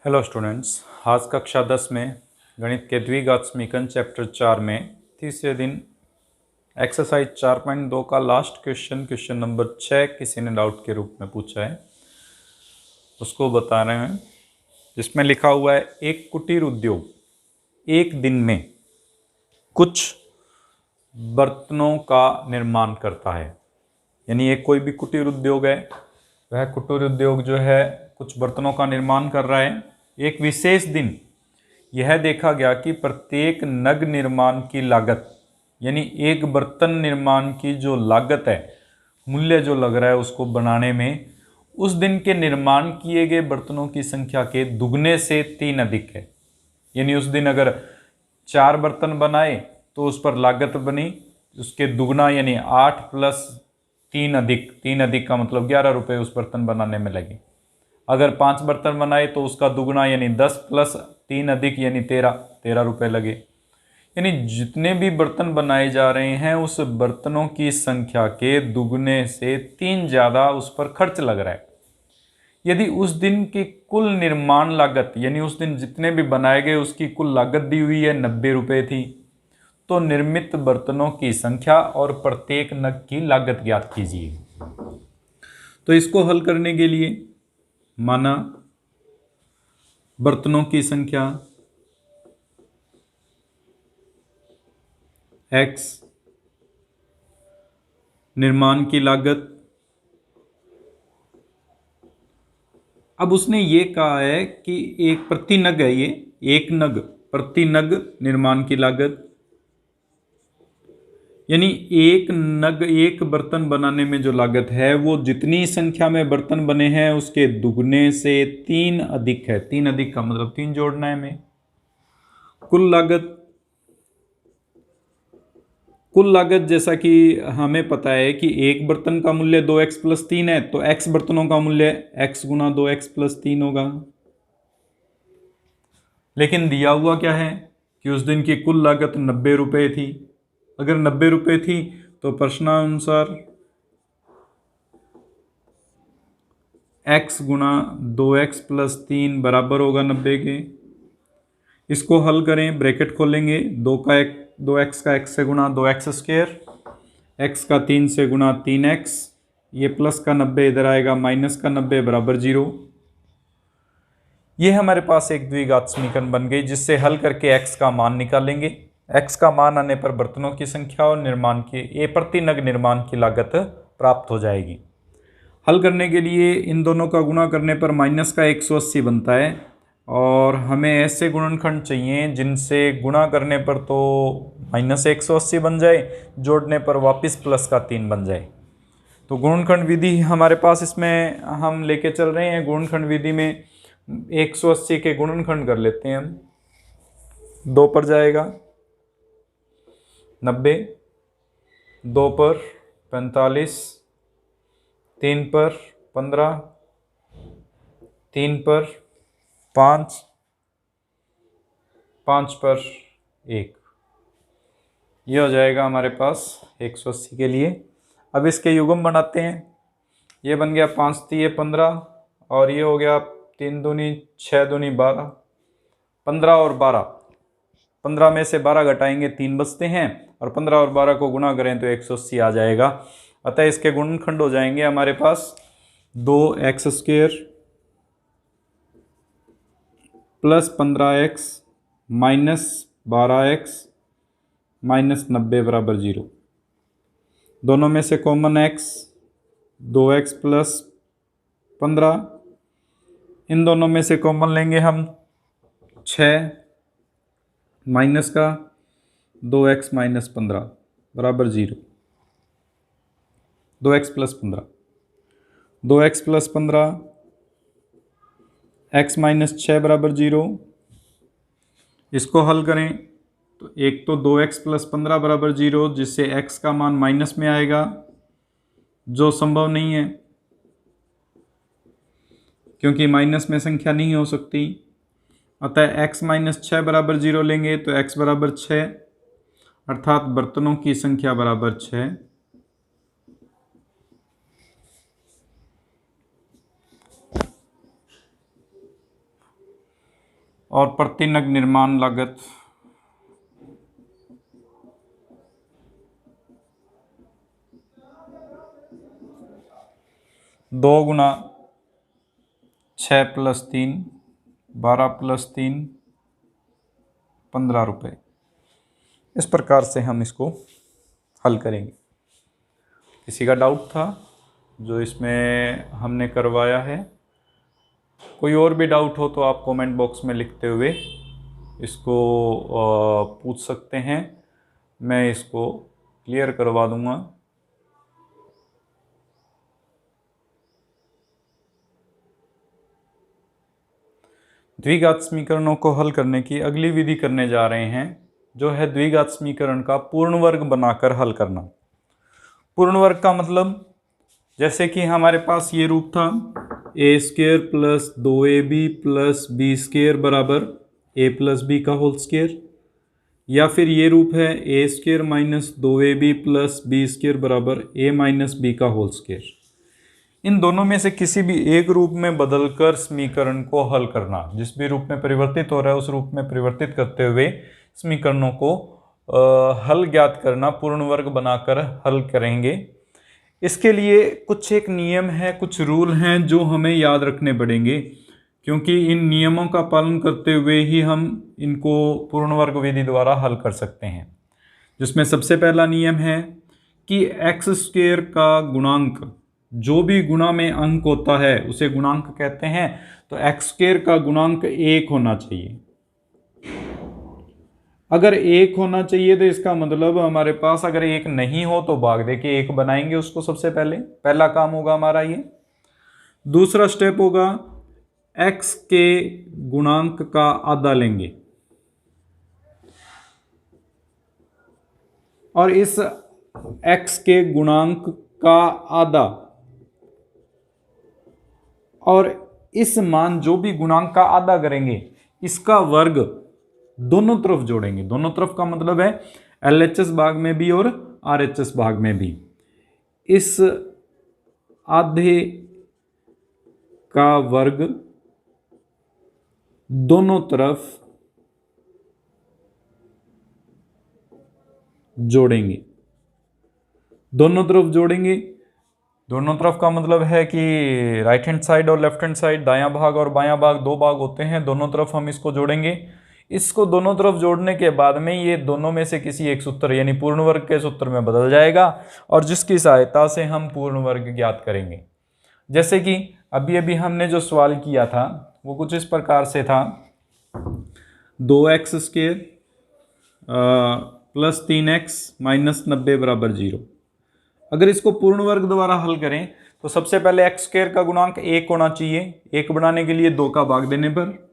Hello students, आज कक्षा 10 में गणित के द्विघात समीकरण चैप्टर 4 में तीसरे दिन एक्सरसाइज 4.2 का लास्ट क्वेश्चन नंबर 6 किसी ने डाउट के रूप में पूछा है, उसको बता रहे हैं। जिसमें लिखा हुआ है एक कुटीर उद्योग एक दिन में कुछ बर्तनों का निर्माण करता है। यानी एक कोई भी कुटीर उद्योग है, वह कुटीर उद्योग जो है कुछ बर्तनों का निर्माण कर रहा है। एक विशेष दिन यह देखा गया कि प्रत्येक नग निर्माण की लागत, यानी एक बर्तन निर्माण की जो लागत है, मूल्य जो लग रहा है उसको बनाने में, उस दिन के निर्माण किए गए बर्तनों की संख्या के दुगने से 3 अधिक है। यानी उस दिन अगर 4 बर्तन बनाए तो उस पर लागत बनी उसके दुगना, यानी 8 प्लस 3 अधिक, 3 अधिक का मतलब 11 रुपये उस बर्तन बनाने में लगे। अगर 5 बर्तन बनाए तो उसका दुगना यानी 10 प्लस 3 अधिक यानी 13 रुपये लगे। यानी जितने भी बर्तन बनाए जा रहे हैं उस बर्तनों की संख्या के दुगने से 3 ज़्यादा उस पर खर्च लग रहा है। यदि उस दिन की कुल निर्माण लागत, यानी उस दिन जितने भी बनाए गए उसकी कुल लागत दी हुई है 90 रुपये थी, तो निर्मित बर्तनों की संख्या और प्रत्येक नग की लागत ज्ञात कीजिए। तो इसको हल करने के लिए माना बर्तनों की संख्या x, निर्माण की लागत। अब उसने ये कहा है कि एक प्रति नग है, ये एक नग प्रति नग निर्माण की लागत, यानी एक नग, एक बर्तन बनाने में जो लागत है वो जितनी संख्या में बर्तन बने हैं उसके दुगने से 3 अधिक है। 3 अधिक का मतलब 3 जोड़ना है हमें। कुल लागत जैसा कि हमें पता है कि एक बर्तन का मूल्य 2x प्लस 3 है, तो x बर्तनों का मूल्य x गुना 2x प्लस 3 होगा। लेकिन दिया हुआ क्या है कि उस दिन की कुल लागत 90 रुपये थी। अगर 90 रुपये थी तो प्रश्नानुसार x गुना 2x प्लस 3 बराबर होगा 90 के। इसको हल करें, ब्रैकेट खोलेंगे, 2x का x से गुना 2x स्क्वायर, x का 3 से गुना 3x, ये प्लस का 90 इधर आएगा, माइनस का 90 बराबर 0। ये हमारे पास एक द्विघात समीकरण बन गई जिससे हल करके x का मान निकालेंगे। x का मान आने पर बर्तनों की संख्या और निर्माण की प्रति नग निर्माण की लागत प्राप्त हो जाएगी। हल करने के लिए इन दोनों का गुणा करने पर माइनस का 180 बनता है और हमें ऐसे गुणनखंड चाहिए जिनसे गुणा करने पर तो माइनस 180 बन जाए, जोड़ने पर वापस प्लस का 3 बन जाए। तो गुणनखंड विधि हमारे पास इसमें हम लेके चल रहे हैं। गुणनखंड विधि में 180 के गुणनखंड कर लेते हैं हम। 2 पर जाएगा 90, 2 पर 45, 3 पर 15, 3 पर 5, 5 पर 1, ये हो जाएगा हमारे पास 180 के लिए। अब इसके युग्म बनाते हैं। ये बन गया 5 तिये 15 और ये हो गया 3 दूनी 6 दूनी 12, 15 और 12, 15 में से 12 घटाएंगे 3 बचते हैं और 15 और 12 को गुणा करें तो 180 आ जाएगा। अतः इसके गुणनखंड हो जाएंगे हमारे पास 2x square plus 15x minus 12x minus 90 बराबर 0। दोनों में से कॉमन x, 2x प्लस 15, इन दोनों में से कॉमन लेंगे हम 6 माइनस का 2x माइनस 15 बराबर 0। 2x plus 15, 2x plus 15, x minus 6 बराबर 0। इसको हल करें तो एक तो 2x प्लस 15 बराबर 0, जिससे x का मान माइनस में आएगा, जो संभव नहीं है क्योंकि माइनस में संख्या नहीं हो सकती। अतः x माइनस 6 बराबर 0 लेंगे तो x बराबर 6, अर्थात बर्तनों की संख्या बराबर 6। और प्रति नग निर्माण लागत 2 गुना 6 + 3 12 + 3 15 रुपये। इस प्रकार से हम इसको हल करेंगे। किसी का डाउट था जो इसमें हमने करवाया है? कोई और भी डाउट हो तो आप कमेंट बॉक्स में लिखते हुए इसको पूछ सकते हैं, मैं इसको क्लियर करवा दूंगा। द्विघात समीकरणों को हल करने की अगली विधि करने जा रहे हैं, जो है द्विघात समीकरण का पूर्ण वर्ग बनाकर हल करना। पूर्ण वर्ग का मतलब, जैसे कि हमारे पास ये रूप था a² + 2ab + b² बराबर a + b का होल स्क्वायर, या फिर ये रूप है a² - 2ab + b² बराबर a - b का होल स्क्वायर। इन दोनों में से किसी भी एक रूप में बदलकर समीकरण को हल करना। जिस भी रूप में परिवर्तित हो रहा है उस रूप में परिवर्तित करते हुए समीकरणों को हल ज्ञात करना, पूर्ण वर्ग बनाकर हल करेंगे। इसके लिए कुछ एक नियम है, कुछ रूल हैं जो हमें याद रखने पड़ेंगे, क्योंकि इन नियमों का पालन करते हुए ही हम इनको पूर्ण वर्ग विधि द्वारा हल कर सकते हैं। जिसमें सबसे पहला नियम है कि x² का गुणांक, जो भी गुणा में अंक होता है उसे गुणांक कहते हैं, तो x² का गुणांक 1 होना चाहिए। अगर 1 होना चाहिए तो इसका मतलब हमारे पास अगर 1 नहीं हो तो भाग दे के 1 बनाएंगे उसको। सबसे पहला काम होगा हमारा ये। दूसरा स्टेप होगा x के गुणांक का आधा लेंगे और इस x के गुणांक का आधा और इस मान जो भी गुणांक का आधा करेंगे इसका वर्ग दोनों तरफ जोड़ेंगे। दोनों तरफ का मतलब है LHS भाग में भी और RHS भाग में भी। इस आधे का वर्ग दोनों तरफ जोड़ेंगे। दोनों तरफ जोड़ेंगे, दोनों तरफ का मतलब है कि राइट हैंड साइड और लेफ्ट हैंड साइड, दायां भाग और बायां भाग, दो भाग होते हैं। दोनों तरफ हम इसको जोड़ेंगे। इसको दोनों तरफ जोड़ने के बाद में ये दोनों में से किसी एक सूत्र यानी पूर्ण वर्ग के सूत्र में बदल जाएगा और जिसकी सहायता से हम पूर्ण वर्ग ज्ञात करेंगे। जैसे कि अभी अभी हमने जो सवाल किया था वो कुछ इस प्रकार से था, 2x² + 3x - 90 बराबर 0। अगर इसको पूर्ण वर्ग द्वारा हल करें तो सबसे पहले x² का गुणांक 1 होना चाहिए। 1 बनाने के लिए 2 का भाग देने पर,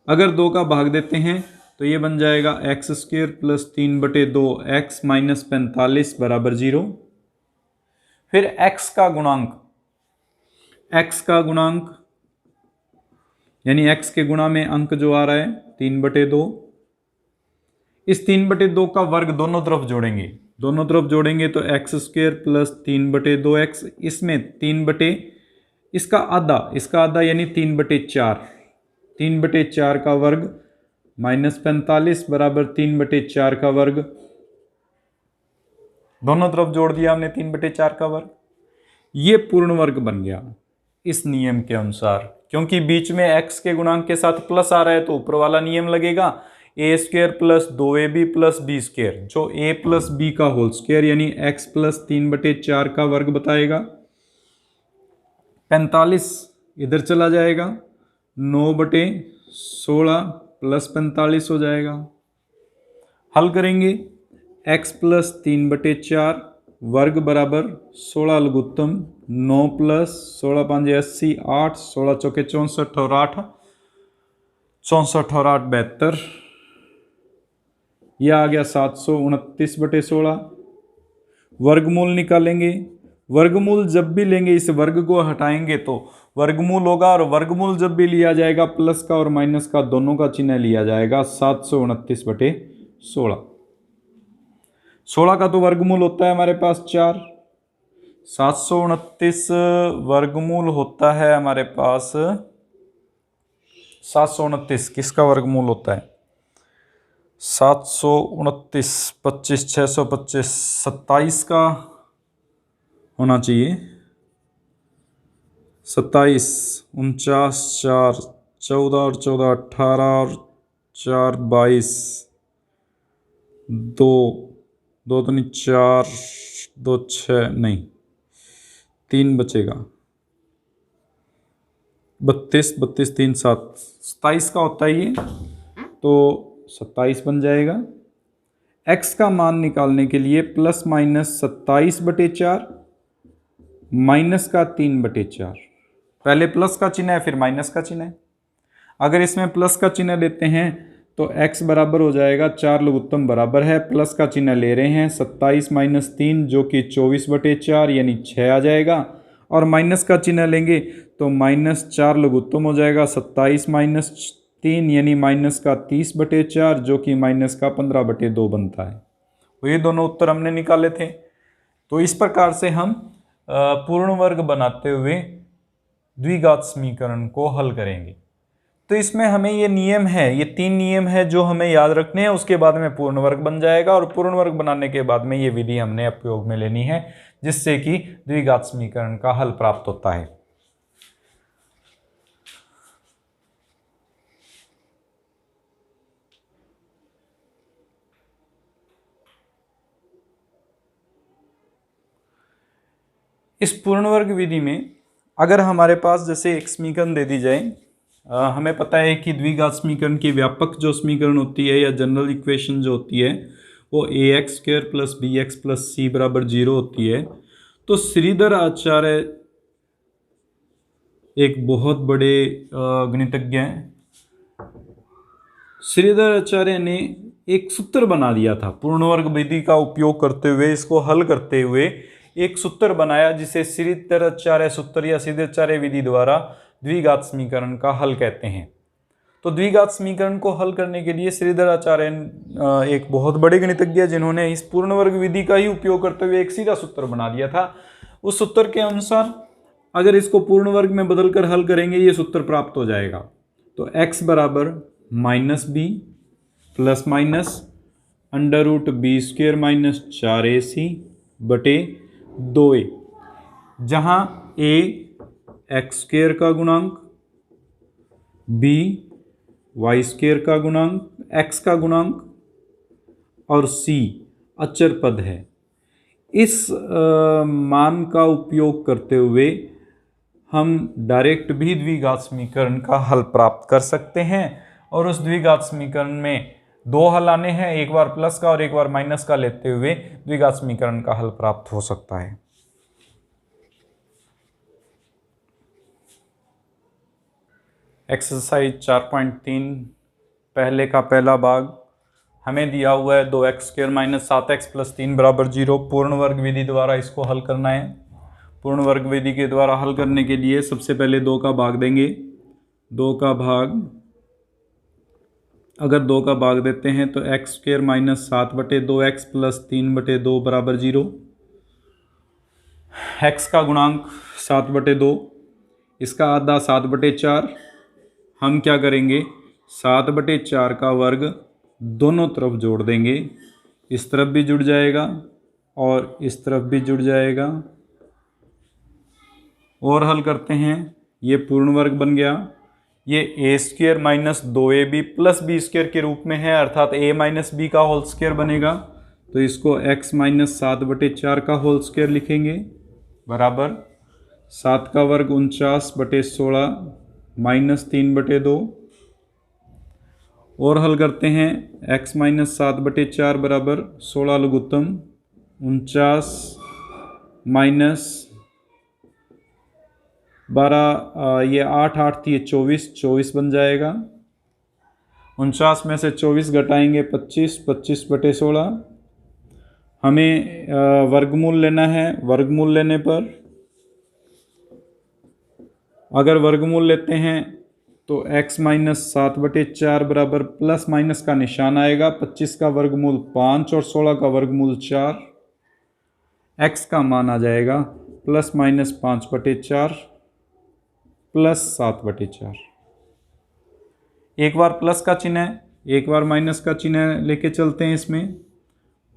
अगर 2 का भाग देते हैं तो ये बन जाएगा x² + 3/2 x - 45 बराबर 0। फिर x का गुणांक यानी x के गुणा में अंक जो आ रहा है 3/2, इस 3/2 का वर्ग दोनों तरफ जोड़ेंगे। दोनों तरफ जोड़ेंगे तो x² + 3/2x, इसमें 3 इसका आधा यानी 3/4, 3/4 का वर्ग -45 बराबर 3/4 का वर्ग। दोनों तरफ जोड़ दिया हमने 3/4 का वर्ग। ये पूर्ण वर्ग बन गया इस नियम के अनुसार। क्योंकि बीच में x के गुणांक के साथ प्लस आ रहा है तो ऊपर वाला नियम लगेगा, a² + 2ab + b², जो a + b का होल स्क्वायर यानी x + 3/4 का वर्ग बताएगा। 45 इधर चला जाएगा, 9/16 + 45 हो जाएगा। हल करेंगे, x + 3/4 वर्ग बराबर 16 लघुत्तम 9 + 16 × 5 = 80, 8 16 × 4 = 64 और 8 64 और 8 72, यह आ गया 729/16। वर्गमूल निकालेंगे। वर्गमूल जब भी लेंगे इस वर्ग को हटाएंगे तो वर्गमूल होगा, और वर्गमूल जब भी लिया जाएगा प्लस का और माइनस का दोनों का चिन्ह लिया जाएगा। 729/16, 16 का तो वर्गमूल होता है हमारे पास 4, 729 वर्गमूल होता है हमारे पास 729 किसका वर्गमूल होता है? 729 25 625 27 का होना चाहिए। 27 49 4 14 और 14 18 और 4 22 2 2 तो नहीं 4 2 6 नहीं 3 बचेगा 32 32 3 7 27 का होता है ये, तो 27 बन जाएगा। x का मान निकालने के लिए प्लस माइनस 27/4 माइनस का 3/4। पहले प्लस का चिन्ह है फिर माइनस का चिन्ह है। अगर इसमें प्लस का चिन्ह लेते हैं तो x बराबर हो जाएगा 4 लघुत्तम बराबर है, प्लस का चिन्ह ले रहे हैं 27 माइनस 3 जो कि 24/4 यानी 6 आ जाएगा, और माइनस का चिन्ह लेंगे तो -4 लघुत्तम हो जाएगा 27 माइनस 3 यानी माइनस का 30/4 जो कि माइनस का 15/2 बनता है। तो ये दोनों उत्तर हमने निकाले थे। तो इस प्रकार से हम पूर्ण वर्ग बनाते हुए द्विघात समीकरण को हल करेंगे। तो इसमें हमें ये नियम है, ये 3 नियम है जो हमें याद रखने हैं, उसके बाद में पूर्ण वर्ग बन जाएगा, और पूर्ण वर्ग बनाने के बाद में ये विधि हमने उपयोग में लेनी है जिससे कि द्विघात समीकरण का हल प्राप्त होता है। इस पूर्ण वर्ग विधि में अगर हमारे पास जैसे एक समीकरण दे दी जाए, हमें पता है कि द्विघात समीकरण की व्यापक जो समीकरण होती है या जनरल इक्वेशन जो होती है वो ax² + bx + c = 0 होती है। तो श्रीधर आचार्य एक बहुत बड़े गणितज्ञ हैं। श्रीधर आचार्य ने एक सूत्र बना दिया था पूर्ण वर्ग विधि का उपयोग करते हुए, इसको हल करते हुए एक सूत्र बनाया जिसे श्रीधर आचार्य सूत्र या श्रीधराचार्य विधि द्वारा द्विघात समीकरण का हल कहते हैं। तो द्विघात समीकरण को हल करने के लिए श्रीधराचार्य एक बहुत बड़े गणितज्ञ जिन्होंने इस पूर्ण वर्ग विधि का ही उपयोग करते हुए एक सीधा सूत्र बना दिया था। उस सूत्र के अनुसार अगर इसको पूर्ण वर्ग में बदलकर हल करेंगे ये सूत्र प्राप्त हो जाएगा। तो x बराबर -b plus minus √b² - 4ac बटे 2a, जहाँ a x² का गुणांक, b y² का गुणांक, x का गुणांक और c अचर पद है। इस मान का उपयोग करते हुए हम डायरेक्ट भी द्विघात समीकरण का हल प्राप्त कर सकते हैं, और उस द्विघात समीकरण में 2 हल आने हैं, एक बार प्लस का और एक बार माइनस का लेते हुए द्विघात समीकरण का हल प्राप्त हो सकता है। एक्सरसाइज 4.3 पहले का पहला भाग हमें दिया हुआ है 2x² - 7x + 3 = 0। पूर्ण वर्ग विधि द्वारा इसको हल करना है। पूर्ण वर्ग विधि के द्वारा हल करने के लिए सबसे पहले 2 का भाग देंगे। 2 का भाग अगर 2 का भाग देते हैं तो x² - 7/2x + 3/2 = 0। x का गुणांक 7/2, इसका आधा 7/4। हम क्या करेंगे 7/4 का वर्ग दोनों तरफ जोड़ देंगे, इस तरफ भी जुड़ जाएगा और इस तरफ भी जुड़ जाएगा। और हल करते हैं, ये पूर्ण वर्ग बन गया। ये a² - 2ab + b² के रूप में है, अर्थात a - b का होल स्क्वायर बनेगा। तो इसको x - 7/4 का होल स्क्वायर लिखेंगे बराबर 7 का वर्ग 49/16 - 3/2। और हल करते हैं, x - 7/4 बराबर 16 लघुत्तम 49 -12 ये 8 8 थी 24 बन जाएगा। 49 में से 24 घटाएंगे 25/16। हमें वर्गमूल लेना है। वर्गमूल लेने पर अगर वर्गमूल लेते हैं तो x - 7/4 बराबर प्लस माइनस का निशान आएगा। 25 का वर्गमूल 5 और 16 का वर्गमूल 4। x का मान आ जाएगा ±5/4 + 7/4। एक बार प्लस का चिन्ह है, एक बार माइनस का चिन्ह लेके चलते हैं। इसमें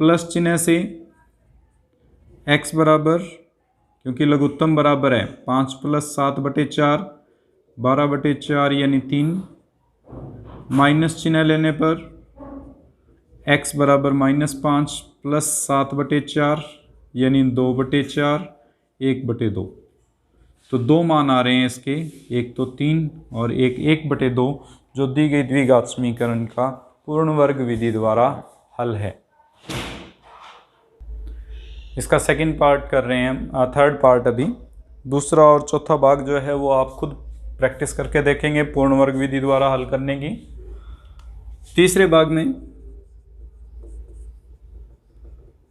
प्लस चिन्ह से x बराबर, क्योंकि लघुत्तम बराबर है 5 + 7/4 12/4 यानी 3। माइनस चिन्ह लेने पर x बराबर -5 + 7/4 यानी 2/4 1/2। तो दो मान आ रहे हैं इसके, एक तो 3 और एक 1/2, जो दी गई द्विघात समीकरण का पूर्ण वर्ग विधि द्वारा हल है। इसका सेकंड पार्ट कर रहे हैं हम, थर्ड पार्ट अभी। दूसरा और चौथा भाग जो है वो आप खुद प्रैक्टिस करके देखेंगे पूर्ण वर्ग विधि द्वारा हल करने की। तीसरे भाग में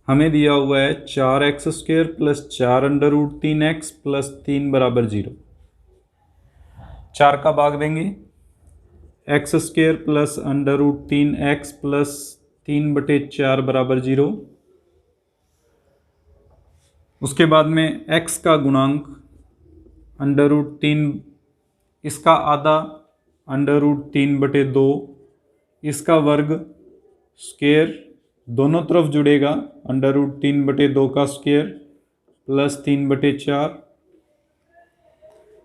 हमें दिया हुआ है 4x² + 4√3x + 3 = 0। 4 का भाग देंगे, x² + √3x + 3/4 = 0। उसके बाद में x का गुणांक √3, इसका आधा √3/2, इसका वर्ग स्क्वायर दोनों तरफ जुड़ेगा √3/2 का स्क्वायर + 3/4।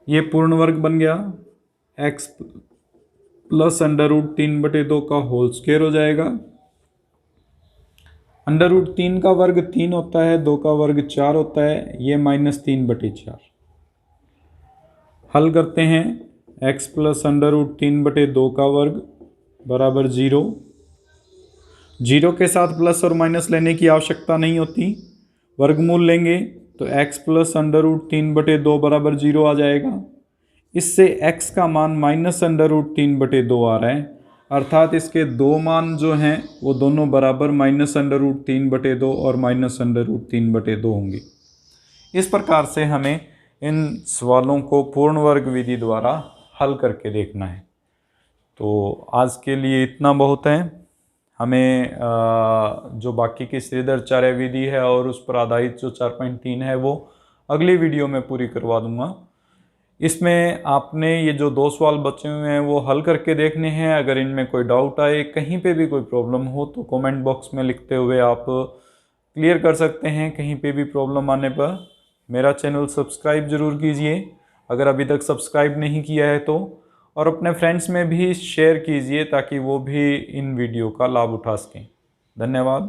ये पूर्ण वर्ग बन गया। x प्लस √3/2 का होल स्क्वायर हो जाएगा। √3 का वर्ग 3 होता है, 2 का वर्ग 4 होता है, ये -3/4। हल करते हैं। x प्लस √3/2 का वर्ग बराबर 0। 0 के साथ प्लस और माइनस लेने की आवश्यकता नहीं होती। वर्गमूल लेंगे तो x प्लस √3/2 बराबर 0 आ जाएगा। इससे x का मान -√3/2 आ रहा है, अर्थात इसके दो मान जो हैं वो दोनों बराबर -√3/2 और -√3/2 होंगे। इस प्रकार से हमें इन सवालों को पूर्ण वर्ग विधि द्वारा हल करके देखना है। तो आज के लिए इतना बहुत है। हमें जो बाकी की श्रीधराचार्य विधि है और उस पर आधारित जो 4.3 है वो अगली वीडियो में पूरी करवा दूंगा। इसमें आपने ये जो 2 सवाल बचे हुए हैं वो हल करके देखने हैं। अगर इनमें कोई डाउट आए, कहीं पे भी कोई प्रॉब्लम हो, तो कमेंट बॉक्स में लिखते हुए आप क्लियर कर सकते हैं कहीं पे भी प्रॉब्लम आने पर। मेरा चैनल सब्सक्राइब ज़रूर कीजिए अगर अभी तक सब्सक्राइब नहीं किया है तो, और अपने फ्रेंड्स में भी शेयर कीजिए ताकि वो भी इन वीडियो का लाभ उठा सकें। धन्यवाद।